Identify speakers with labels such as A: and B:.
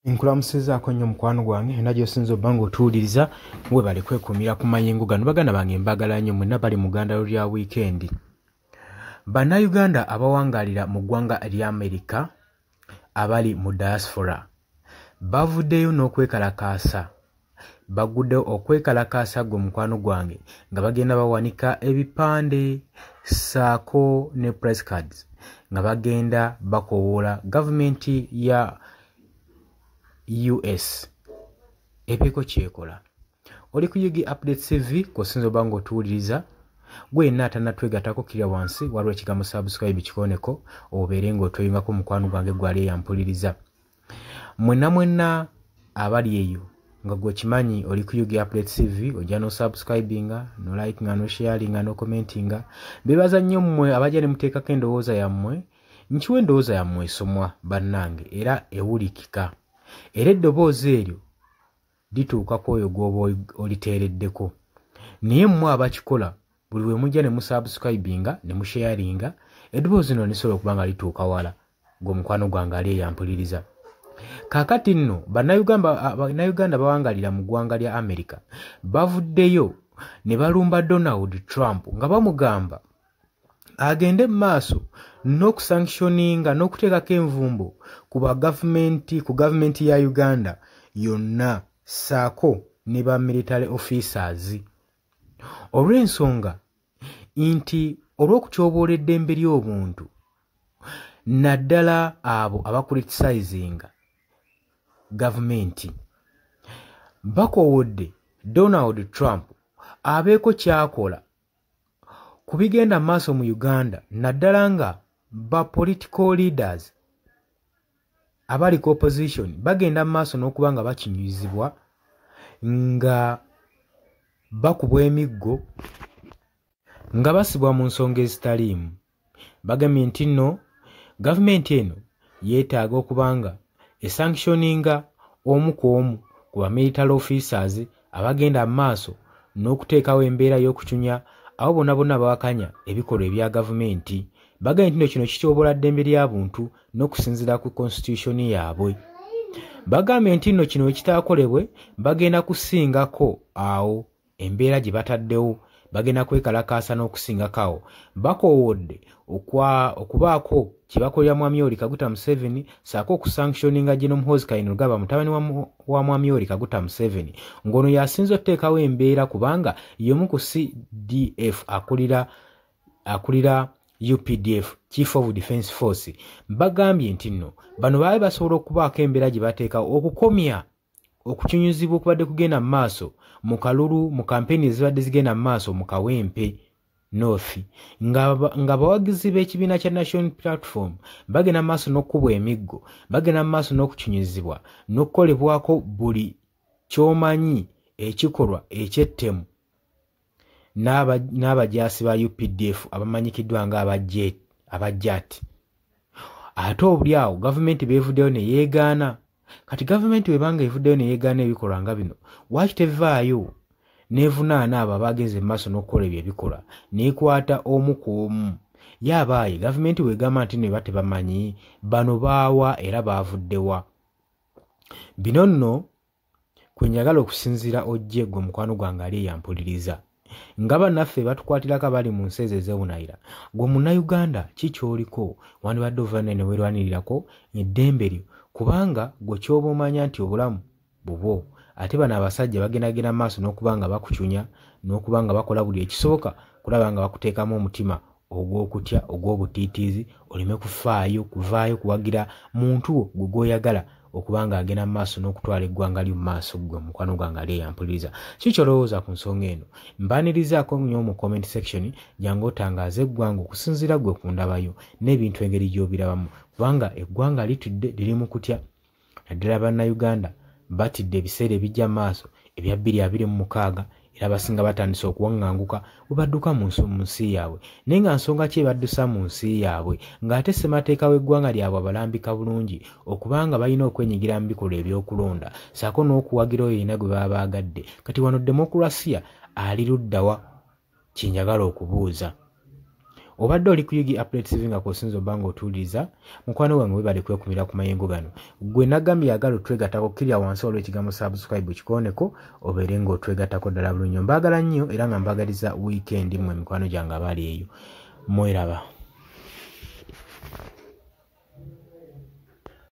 A: Nkulamusizaako nnyo mukwano gwange era gy'osinza obba ng'otuwuliriza weebale kwekumira ku mayengo gano baganda bange mbagala nnyo mwenna bali mu ggandalo lya wiikendi. Bannayuganda abawangaalira mu ggwanga erya Amerika abali mu diaspora bavuddeyo n'okwekalakaasa baguddeyo okwekalakaasa gwe mukwano gwange nga bagenda bawanika ebipande ssaako ne press cards nga bagenda bakoowoola gavumenti ya US ebeeko kyekola. Oli ku Yugi Update TV kosinza obba ng'otuwuliriza gwe yenna atannatwegattako kirya wansi waliwo ekigambo subscribe kikooneko obeere ng'otweyungako mukwano gwange gwali eyampuliriza. Mwenna abali eyo nga gwe kimanyi oli ku Yugi Update TV ojja no subscribinga no likinga no sharinga no commentinga. Bebaza nnyo mmwe abajja ne muteekako endowooza yammwe nkiwa endowooza yammwe esomwa bannange era ewulikika. Era eddoboozi eryo lituuka ku oyo gw'oba oliteereddeko. Naye mmwe abakikola buli we mujja ne musubscribinga ne musharinga eddoboozi lino lisobola okuba nga lituuka wala gwe mukwano gwange ali eyampuliriza. Kaakati nno bannayuganda bawangalira mu ggwanga lya Amerika bavuddeyo ne balumba Donald Trump nga bamugamba agende mu maaso n'okusanctioninga n'okuteekako envumbo ku gavumenti ya Uganda yonna ssaako ne ba military officers. Olw'ensonga nti olw'okutyoboola eddembe ly'obuntu naddala abo abacriticizing gavumenti bakoowodde Donald Trump abeeko kyakola ku bigenda maaso mu Uganda naddala nga ba political leaders abali ku opposition bagenda maaso n'okuba nga bakinyuzibwa nga bakubwa emiggo nga basibwa mu nsonga ezitaliimu. Bagambye nti nno gavumenti eno yeetaaga okubanga esanctioninga omu ku omu ku ba military officers abagenda maaso n'okuteekawo embeera y'okucunya abo bonna bawakanya ebikolwa ebya gavumenti. Bagambye nti kino kityoboola ddembe ly'abuntu n'okusinziira ku constitution yaabwe. Bagambye nti nno kino ekitaakolebwe bagenda kusingako awo embeera gye bataddewo bagenda kwekalakaasa n'okusingako awo. Bakoowodde okubaako kye bakolera Mwami Yoweri Kaguta Museveni ssaako okusanctioninga General Muhoozi Kainerugaba mutabani wa Mwami Yoweri Kaguta Museveni ng'ono yasinza okuteekawo embeera kubanga y'omu ku CDF akulira UPDF Chief of Defence Force. Bagambye nti nno bano baali basobola okubaako embeera gye bateekawo okukomya okukyunyuzibwa okubadde kugenda mu maaso mu kalulu mu kampeni ezibadde zigenda mu maaso mu Kawempe North nga bawagizi b'ekibiina kya National Platform bagenda mu maaso n'okkubwa emiggo bagenda mu maaso n'okukyunyuzibwa n'okukolebwako buli ky'omanyi ekikolwa ekyettemu n'abajaasi ba UPDF abamanyikiddwa nga abajjaati. Ate obuli awo gavumenti beevuddeyo ne yeegaana. Kati gavumenti webanga evuddeyo ne yeegaana ebikolwa nga bino lwaki tevaayo neevunaana abo abagenze mu maaso n'okukola ebyo ebikolwa n'ekwata omu ku omu? Yabaaye gavumenti weegamba nti ne batebamanyi bano baawa era baavuddewa. Bino nno kwe njagala okusinziira ojje gwe mukwano gwange ali eyampuliriza nga bannaffe batukwatirako abali mu nsi ezo ez'ebunayira. Gwe munnayuganda ki ky'oliko wandibadde ovanne ne weerwanirirako eddembe lyo kubanga gwe ky'oba omanya nti obulamu bubwo. Ate bano abasajja bagendagenda mu maaso n'okuba nga bakucunya n'okuba nga bakola buli ekisoboka kulaba nga bakuteekamu omutima ogw'okutya ogw'obutiitiizi oleme kuvaayo kuwagira muntu gwe gw'oyagala okuba nga agenda mu maaso n'okutwala eggwanga lyo mu maaso. Gwe mukwano gwange ali eyampuliriza ki ky'olowooza ku nsonga eno? Mbaanirizaako nnyo mu comment section jangu otangaaze eggwanga okusinziira gwe kundabayo n'ebintu engeri gy'obirabamu kubanga eggwanga litudde liri mu kutya. Naddala bannayuganda batidde ebiseera ebijja maaso ebya 2026 era abasinga batandise okuwaŋŋanguka bwe badduka mu nsi yaabwe. Naye nga nsonga ki ebaddusa mu nsi yaabwe ng'ate ssemateeka w'eggwanga lyabwe abalambika bulungi okubanga balina okwenyigira mu bikolwa ebyokulonda ssaako n'okuwagira oyo yenna gwe baba baagadde. Kati wano demokulasiya ali luddawa? Kyenjagala okubuuza. obadde oli ku Yugi Update TV nga kw'osinza obbanga otuuliriza mukwano wange webale kwekumira ku mayengo gano gwe nagambye yagala otwegattako kirya wansi waliwo ekigambo subscribe kikooneko obeere ng'otwegattako ddala bulungi mbaagala nnyo era nga mbaagaliza weekend mmwe mikwano gyange abali eyo mweraba